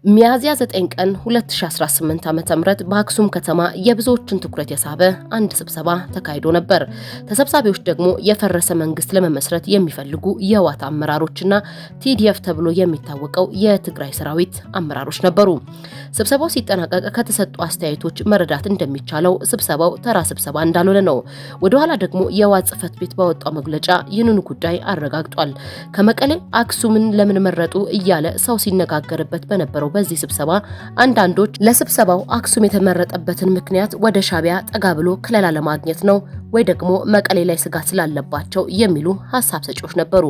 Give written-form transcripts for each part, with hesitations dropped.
ሚያዝያ 9 ቀን 2018 ዓ.ም በአክሱም ከተማ የብዙዎችን ትኩረት የሳበ አንድ ስብሰባ ተካሂዶ ነበር። ተሰብሳቢዎች ደግሞ የፈረሰ መንግስት ለመመስረት የሚፈልጉ የህወሓት አመራሮችና ቲዲኤፍ ተብሎ የሚታወቀው የትግራይ ሰራዊት አመራሮች ነበሩ። ስብሰባው ሲጠናቀቅ ከተሰጡ አስተያየቶች መረዳት እንደሚቻለው ስብሰባው ተራ ስብሰባ እንዳልሆነ ነው። ወደ ኋላ ደግሞ የህወሓት ጽሕፈት ቤት ባወጣው መግለጫ ይህንኑ ጉዳይ አረጋግጧል። ከመቀሌ አክሱምን ለምን መረጡ እያለ ሰው ሲነጋገርበት በነበረው በዚህ ስብሰባ አንዳንዶች ለስብሰባው አክሱም የተመረጠበትን ምክንያት ወደ ሻዕቢያ ጠጋ ብሎ ክለላ ለማግኘት ነው ወይ ደግሞ መቀሌ ላይ ስጋት ስላለባቸው የሚሉ ሐሳብ ሰጪዎች ነበሩ።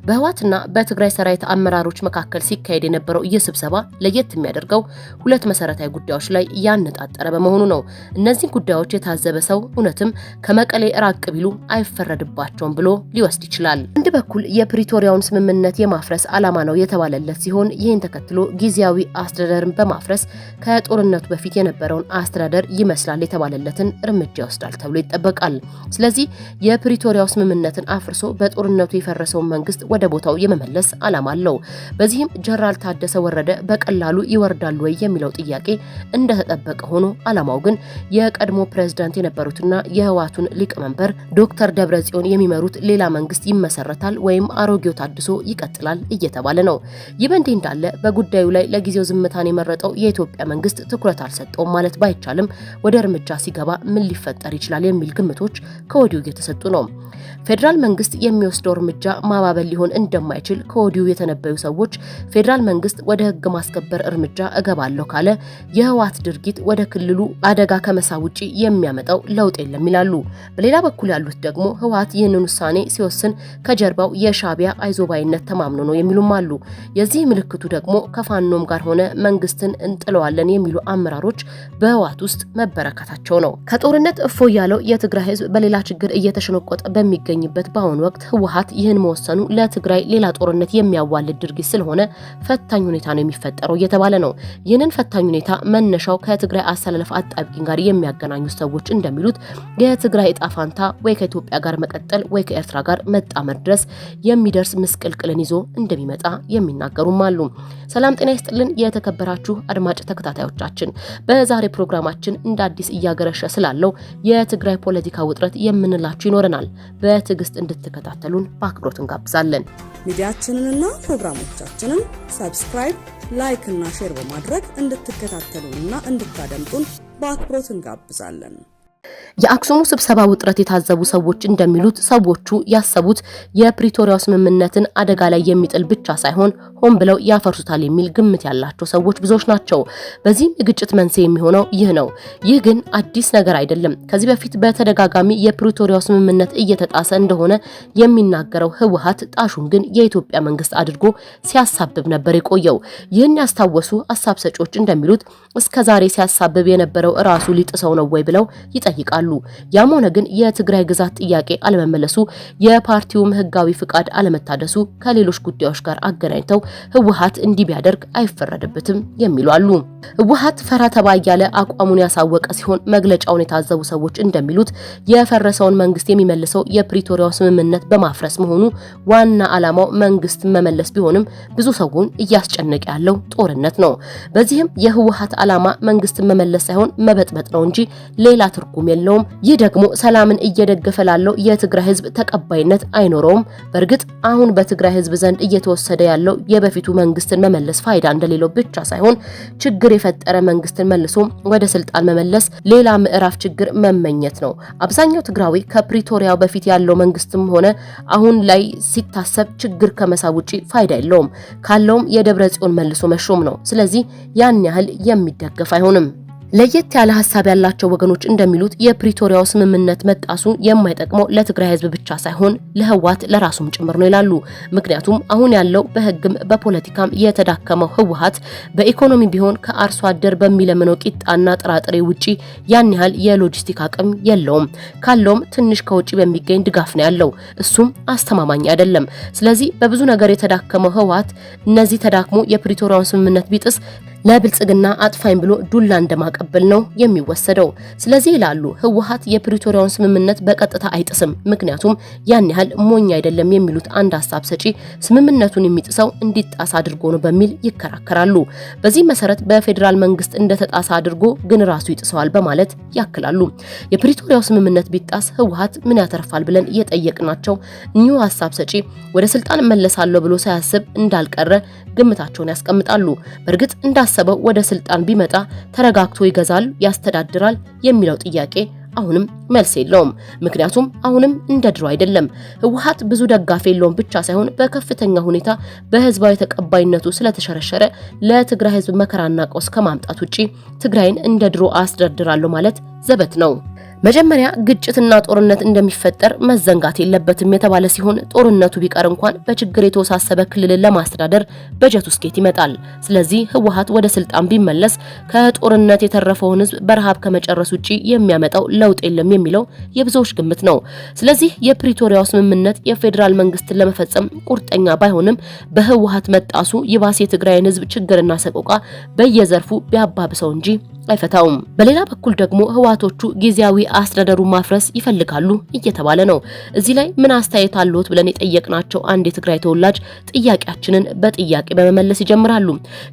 በህወሓትና በትግራይ ሰራዊት አመራሮች መካከል ሲካሄድ የነበረው ይህ ስብሰባ ለየት የሚያደርገው ሁለት መሰረታዊ ጉዳዮች ላይ ያነጣጠረ በመሆኑ ነው። እነዚህ ጉዳዮች የታዘበ ሰው እውነትም ከመቀሌ ራቅ ቢሉ አይፈረድባቸውም ብሎ ሊወስድ ይችላል። አንድ በኩል የፕሪቶሪያውን ስምምነት የማፍረስ ዓላማ ነው የተባለለት ሲሆን ይህን ተከትሎ ጊዜያዊ አስተዳደርን በማፍረስ ከጦርነቱ በፊት የነበረውን አስተዳደር ይመስላል የተባለለትን እርምጃ ይወስዳል ተብሎ ይጠበቃል። ስለዚህ የፕሪቶሪያው ስምምነትን አፍርሶ በጦርነቱ የፈረሰውን መንግስት ወደ ቦታው የመመለስ ዓላማ አለው። በዚህም ጀነራል ታደሰ ወረደ በቀላሉ ይወርዳሉ ወይ የሚለው ጥያቄ እንደተጠበቀ ሆኖ ዓላማው ግን የቀድሞ ፕሬዝዳንት የነበሩትና የህወሓቱን ሊቀመንበር ዶክተር ደብረጽዮን የሚመሩት ሌላ መንግስት ይመሰረታል ወይም አሮጌው ታድሶ ይቀጥላል እየተባለ ነው። ይህ በእንዲህ እንዳለ በጉዳዩ ላይ ለጊዜው ዝምታን የመረጠው የኢትዮጵያ መንግስት ትኩረት አልሰጠውም ማለት ባይቻልም ወደ እርምጃ ሲገባ ምን ሊፈጠር ይችላል የሚል ግምቶች ከወዲሁ እየተሰጡ ነው። ፌዴራል መንግስት የሚወስደው እርምጃ ማባበል ሊሆን እንደማይችል ከወዲሁ የተነበዩ ሰዎች ፌዴራል መንግስት ወደ ህግ ማስከበር እርምጃ እገባለሁ ካለ የህወሓት ድርጊት ወደ ክልሉ አደጋ ከመሳብ ውጪ የሚያመጣው ለውጥ የለም ይላሉ። በሌላ በኩል ያሉት ደግሞ ህወሓት ይህንን ውሳኔ ሲወስን ከጀርባው የሻዕቢያ አይዞባይነት ተማምኖ ነው የሚሉም አሉ። የዚህ ምልክቱ ደግሞ ከፋኖም ጋር ሆነ መንግስትን እንጥለዋለን የሚሉ አመራሮች በህወሓት ውስጥ መበረከታቸው ነው። ከጦርነት እፎ ያለው የትግራይ ህዝብ በሌላ ችግር እየተሸነቆጠ በሚገኝበት በአሁኑ ወቅት ህወሓት ይህን መወሰኑ ለትግራይ ሌላ ጦርነት የሚያዋልድ ድርጊት ስለሆነ ፈታኝ ሁኔታ ነው የሚፈጠረው እየተባለ ነው። ይህንን ፈታኝ ሁኔታ መነሻው ከትግራይ አሰላለፍ አጣብቂኝ ጋር የሚያገናኙ ሰዎች እንደሚሉት የትግራይ ዕጣ ፋንታ ወይ ከኢትዮጵያ ጋር መቀጠል ወይ ከኤርትራ ጋር መጣመር ድረስ የሚደርስ ምስቅልቅልን ይዞ እንደሚመጣ የሚናገሩም አሉ። ሰላም ጤና ይስጥልን የተከበራችሁ አድማጭ ተከታታዮቻችን፣ በዛሬ ፕሮግራማችን እንደ አዲስ እያገረሸ ስላለው የትግራይ ፖለቲካ ውጥረት የምንላችሁ ይኖረናል። በትዕግስት እንድትከታተሉን በአክብሮት እንጋብዛለን። ሚዲያችንንና ፕሮግራሞቻችንን ሰብስክራይብ፣ ላይክ እና ሼር በማድረግ እንድትከታተሉንና እንድታደምጡን በአክብሮት እንጋብዛለን። የአክሱሙ ስብሰባ ውጥረት የታዘቡ ሰዎች እንደሚሉት ሰዎቹ ያሰቡት የፕሪቶሪያው ስምምነትን አደጋ ላይ የሚጥል ብቻ ሳይሆን ሆን ብለው ያፈርሱታል የሚል ግምት ያላቸው ሰዎች ብዙዎች ናቸው። በዚህም የግጭት መንስኤ የሚሆነው ይህ ነው። ይህ ግን አዲስ ነገር አይደለም። ከዚህ በፊት በተደጋጋሚ የፕሪቶሪያው ስምምነት እየተጣሰ እንደሆነ የሚናገረው ህወሓት ጣሹን ግን የኢትዮጵያ መንግስት አድርጎ ሲያሳብብ ነበር የቆየው። ይህን ያስታወሱ ሐሳብ ሰጪዎች እንደሚሉት እስከዛሬ ሲያሳብብ የነበረው ራሱ ሊጥሰው ነው ወይ ብለው ይጠይቃሉ። ያም ሆነ ግን የትግራይ ግዛት ጥያቄ አለመመለሱ፣ የፓርቲውም ህጋዊ ፍቃድ አለመታደሱ ከሌሎች ጉዳዮች ጋር አገናኝተው ህወሓት እንዲህ ቢያደርግ አይፈረድበትም የሚሉ አሉ። ህወሓት ፈራ ተባ ያለ አቋሙን ያሳወቀ ሲሆን መግለጫውን የታዘቡ ሰዎች እንደሚሉት የፈረሰውን መንግስት የሚመልሰው የፕሪቶሪያው ስምምነት በማፍረስ መሆኑ ዋና ዓላማው መንግስት መመለስ ቢሆንም ብዙ ሰውን እያስጨነቀ ያለው ጦርነት ነው። በዚህም የህወሓት ዓላማ መንግስትን መመለስ ሳይሆን መበጥበጥ ነው እንጂ ሌላ ትርጉም የለውም። ይህ ደግሞ ሰላምን እየደገፈ ላለው የትግራይ ህዝብ ተቀባይነት አይኖረውም። በእርግጥ አሁን በትግራይ ህዝብ ዘንድ እየተወሰደ ያለው የበፊቱ መንግስትን መመለስ ፋይዳ እንደሌለው ብቻ ሳይሆን ችግር የፈጠረ መንግስትን መልሶ ወደ ስልጣን መመለስ ሌላ ምዕራፍ ችግር መመኘት ነው። አብዛኛው ትግራዊ ከፕሪቶሪያው በፊት ያለው መንግስትም ሆነ አሁን ላይ ሲታሰብ ችግር ከመሳብ ውጪ ፋይዳ የለውም። ካለውም የደብረጽዮን መልሶ መሾም ነው። ስለዚህ ያን ያህል የሚደገፍ አይሆንም። ለየት ያለ ሐሳብ ያላቸው ወገኖች እንደሚሉት የፕሪቶሪያው ስምምነት መጣሱ የማይጠቅመው ለትግራይ ህዝብ ብቻ ሳይሆን ለህወሓት ለራሱም ጭምር ነው ይላሉ። ምክንያቱም አሁን ያለው በህግም በፖለቲካም የተዳከመው ህወሓት በኢኮኖሚ ቢሆን ከአርሶ አደር በሚለምነው ቂጣና ጥራጥሬ ውጪ ያን ያህል የሎጂስቲክ አቅም የለውም። ካለውም ትንሽ ከውጪ በሚገኝ ድጋፍ ነው ያለው። እሱም አስተማማኝ አይደለም። ስለዚህ በብዙ ነገር የተዳከመው ህወሓት እነዚህ ተዳክሞ የፕሪቶሪያውን ስምምነት ቢጥስ ለብልጽግና አጥፋኝ ብሎ ዱላ እንደማቀበል ነው የሚወሰደው። ስለዚህ ይላሉ ህወሓት የፕሪቶሪያውን ስምምነት በቀጥታ አይጥስም፣ ምክንያቱም ያን ያህል ሞኝ አይደለም የሚሉት አንድ ሐሳብ ሰጪ ስምምነቱን የሚጥሰው እንዲጣስ አድርጎ ነው በሚል ይከራከራሉ። በዚህ መሰረት በፌዴራል መንግስት እንደተጣሳ አድርጎ ግን ራሱ ይጥሰዋል በማለት ያክላሉ። የፕሪቶሪያው ስምምነት ቢጣስ ህወሓት ምን ያተርፋል ብለን እየጠየቅናቸው እኚሁ ሐሳብ ሰጪ ወደ ስልጣን መለሳለሁ ብሎ ሳያስብ እንዳልቀረ ግምታቸውን ያስቀምጣሉ። በእርግጥ እንዳሰበው ወደ ስልጣን ቢመጣ ተረጋግቶ ይገዛል፣ ያስተዳድራል የሚለው ጥያቄ አሁንም መልስ የለውም። ምክንያቱም አሁንም እንደ ድሮ አይደለም። ህወሓት ብዙ ደጋፊ የለውም ብቻ ሳይሆን በከፍተኛ ሁኔታ በህዝባዊ ተቀባይነቱ ስለተሸረሸረ ለትግራይ ህዝብ መከራና ቀውስ ከማምጣት ውጪ ትግራይን እንደ ድሮ አስተዳድራለሁ ማለት ዘበት ነው። መጀመሪያ ግጭትና ጦርነት እንደሚፈጠር መዘንጋት የለበትም የተባለ ሲሆን ጦርነቱ ቢቀር እንኳን በችግር የተወሳሰበ ክልልን ለማስተዳደር በጀት ውስጥ ይመጣል። ስለዚህ ህወሓት ወደ ስልጣን ቢመለስ ከጦርነት የተረፈውን ህዝብ በረሃብ ከመጨረስ ውጪ የሚያመጣው ለውጥ የለም የሚለው የብዙዎች ግምት ነው። ስለዚህ የፕሪቶሪያው ስምምነት የፌዴራል መንግስትን ለመፈጸም ቁርጠኛ ባይሆንም በህወሓት መጣሱ ይባስ የትግራይን ህዝብ ችግርና ሰቆቃ በየዘርፉ ቢያባብሰው እንጂ አይፈታውም። በሌላ በኩል ደግሞ ህወሓቶቹ ጊዜያዊ አስተዳደሩ ማፍረስ ይፈልጋሉ እየተባለ ነው። እዚህ ላይ ምን አስተያየት አለዎት ብለን የጠየቅናቸው አንድ የትግራይ ተወላጅ ጥያቄያችንን በጥያቄ በመመለስ ይጀምራሉ።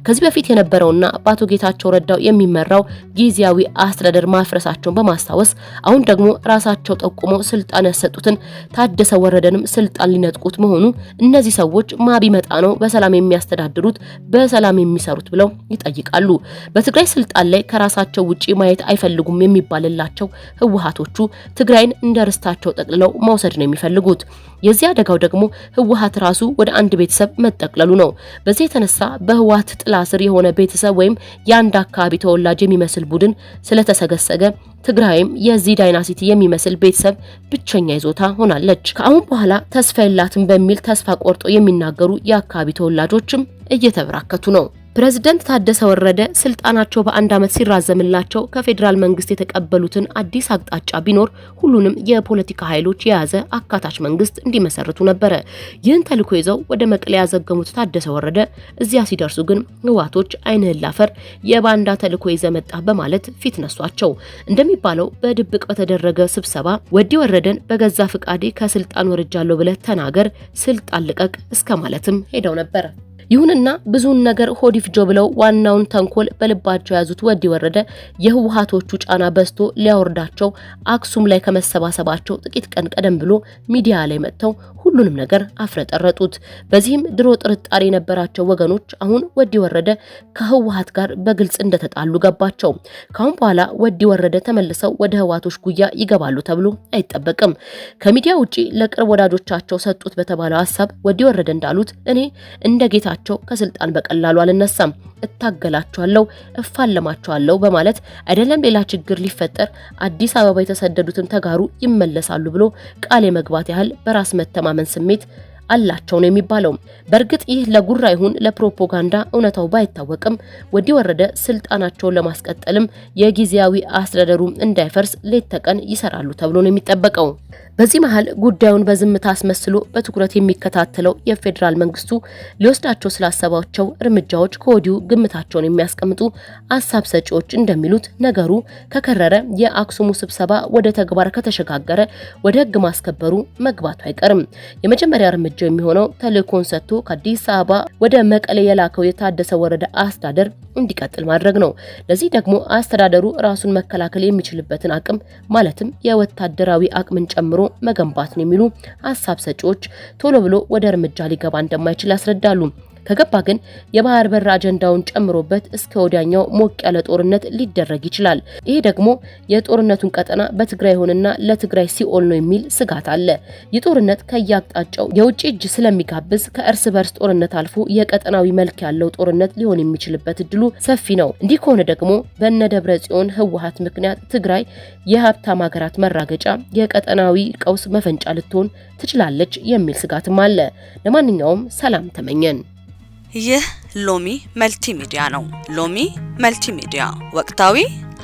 ከዚህ በፊት የነበረውና በአቶ ጌታቸው ረዳው የሚመራው ጊዜያዊ አስተዳደር ማፍረሳቸውን በማስታወስ አሁን ደግሞ ራሳቸው ጠቁመው ስልጣን ያሰጡትን ታደሰ ወረደንም ስልጣን ሊነጥቁት መሆኑ እነዚህ ሰዎች ማቢመጣ ነው በሰላም የሚያስተዳድሩት በሰላም የሚሰሩት ብለው ይጠይቃሉ። በትግራይ ስልጣን ላይ ራሳቸው ውጪ ማየት አይፈልጉም የሚባልላቸው ህወሓቶቹ ትግራይን እንደ ርስታቸው ጠቅልለው መውሰድ ነው የሚፈልጉት። የዚህ አደጋው ደግሞ ህወሓት ራሱ ወደ አንድ ቤተሰብ መጠቅለሉ ነው። በዚህ የተነሳ በህወሓት ጥላ ስር የሆነ ቤተሰብ ወይም የአንድ አካባቢ ተወላጅ የሚመስል ቡድን ስለተሰገሰገ ትግራይም የዚህ ዳይናሲቲ የሚመስል ቤተሰብ ብቸኛ ይዞታ ሆናለች። ከአሁን በኋላ ተስፋ የላትም በሚል ተስፋ ቆርጦ የሚናገሩ የአካባቢ ተወላጆችም እየተበራከቱ ነው። ፕሬዝዳንት ታደሰ ወረደ ስልጣናቸው በአንድ ዓመት ሲራዘምላቸው ከፌዴራል መንግስት የተቀበሉትን አዲስ አቅጣጫ ቢኖር ሁሉንም የፖለቲካ ኃይሎች የያዘ አካታች መንግስት እንዲመሰርቱ ነበረ። ይህን ተልዕኮ ይዘው ወደ መቀሌ ያዘገሙት ታደሰ ወረደ እዚያ ሲደርሱ ግን ህወሓቶች አይንህን ላፈር የባንዳ ተልዕኮ ይዘ መጣ በማለት ፊት ነሷቸው። እንደሚባለው በድብቅ በተደረገ ስብሰባ ወዲ ወረደን በገዛ ፍቃዴ ከስልጣን ወርጃለሁ ብለህ ተናገር፣ ስልጣን ልቀቅ እስከ ማለትም ሄደው ነበር። ይሁንና ብዙውን ነገር ሆዲፍጆ ብለው ዋናውን ተንኮል በልባቸው ያዙት ወዲ ወረደ የህወሓቶቹ ጫና በዝቶ ሊያወርዳቸው አክሱም ላይ ከመሰባሰባቸው ጥቂት ቀን ቀደም ብሎ ሚዲያ ላይ መጥተው ሁሉንም ነገር አፍረጠረጡት። በዚህም ድሮ ጥርጣሬ የነበራቸው ወገኖች አሁን ወዲ ወረደ ከህወሓት ጋር በግልጽ እንደተጣሉ ገባቸው። ካሁን በኋላ ወዲ ወረደ ተመልሰው ወደ ህወሓቶች ጉያ ይገባሉ ተብሎ አይጠበቅም። ከሚዲያ ውጪ ለቅርብ ወዳጆቻቸው ሰጡት በተባለው ሐሳብ ወዲ ወረደ እንዳሉት እኔ እንደ ጌታ ከስልጣን በቀላሉ አልነሳም፣ እታገላቸዋለሁ፣ እፋለማቸዋለሁ በማለት አይደለም ሌላ ችግር ሊፈጠር አዲስ አበባ የተሰደዱትን ተጋሩ ይመለሳሉ ብሎ ቃል የመግባት ያህል በራስ መተማመን ስሜት አላቸው ነው የሚባለው። በእርግጥ ይህ ለጉራ ይሁን ለፕሮፓጋንዳ እውነታው ባይታወቅም ወዲ ወረደ ስልጣናቸውን ለማስቀጠልም የጊዜያዊ አስተዳደሩ እንዳይፈርስ ሌት ተቀን ይሰራሉ ተብሎ ነው የሚጠበቀው። በዚህ መሃል ጉዳዩን በዝምታ አስመስሎ በትኩረት የሚከታተለው የፌዴራል መንግስቱ ሊወስዳቸው ስላሰባቸው እርምጃዎች ከወዲሁ ግምታቸውን የሚያስቀምጡ ሐሳብ ሰጪዎች እንደሚሉት ነገሩ ከከረረ የአክሱሙ ስብሰባ ወደ ተግባር ከተሸጋገረ ወደ ህግ ማስከበሩ መግባቱ አይቀርም። የመጀመሪያ እርምጃ የሚሆነው ተልእኮን ሰጥቶ ከአዲስ አበባ ወደ መቀሌ የላከው የታደሰ ወረደ አስተዳደር እንዲቀጥል ማድረግ ነው። ለዚህ ደግሞ አስተዳደሩ ራሱን መከላከል የሚችልበትን አቅም ማለትም የወታደራዊ አቅምን ጨምሮ መገንባት ነው የሚሉ ሐሳብ ሰጪዎች ቶሎ ብሎ ወደ እርምጃ ሊገባ እንደማይችል ያስረዳሉ። ከገባ ግን የባህር በር አጀንዳውን ጨምሮበት እስከ ወዲያኛው ሞቅ ያለ ጦርነት ሊደረግ ይችላል። ይሄ ደግሞ የጦርነቱን ቀጠና በትግራይ ሆነና ለትግራይ ሲኦል ነው የሚል ስጋት አለ። የጦርነት ከያቅጣጫው የውጭ እጅ ስለሚጋብዝ ከእርስ በርስ ጦርነት አልፎ የቀጠናዊ መልክ ያለው ጦርነት ሊሆን የሚችልበት እድሉ ሰፊ ነው። እንዲህ ከሆነ ደግሞ በእነ ደብረጽዮን ህወሓት ምክንያት ትግራይ የሀብታም ሀገራት መራገጫ፣ የቀጠናዊ ቀውስ መፈንጫ ልትሆን ትችላለች የሚል ስጋትም አለ። ለማንኛውም ሰላም ተመኘን። ይህ ሎሚ መልቲሚዲያ ነው። ሎሚ መልቲሚዲያ ወቅታዊ፣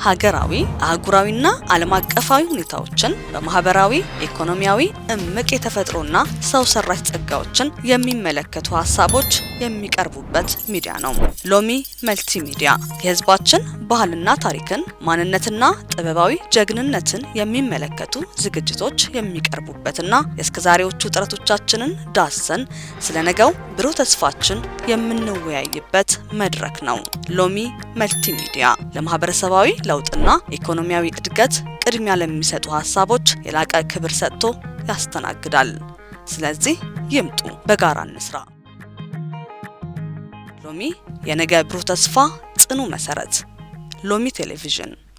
ሀገራዊ፣ አህጉራዊና ዓለም አቀፋዊ ሁኔታዎችን በማህበራዊ፣ ኢኮኖሚያዊ፣ እምቅ የተፈጥሮና ሰው ሰራሽ ጸጋዎችን የሚመለከቱ ሀሳቦች የሚቀርቡበት ሚዲያ ነው። ሎሚ መልቲ ሚዲያ የህዝባችን ባህልና ታሪክን፣ ማንነትና ጥበባዊ ጀግንነትን የሚመለከቱ ዝግጅቶች የሚቀርቡበትና የእስከዛሬዎቹ ጥረቶቻችንን ዳሰን ስለነገው ብሩህ ተስፋችን የምንወያይበት መድረክ ነው። ሎሚ መልቲ ሚዲያ ለማህበረሰባዊ ለውጥና ኢኮኖሚያዊ እድገት ቅድሚያ ለሚሰጡ ሀሳቦች የላቀ ክብር ሰጥቶ ያስተናግዳል። ስለዚህ ይምጡ፣ በጋራ እንስራ። ሎሚ የነገ ብሩህ ተስፋ ጽኑ መሰረት። ሎሚ ቴሌቪዥን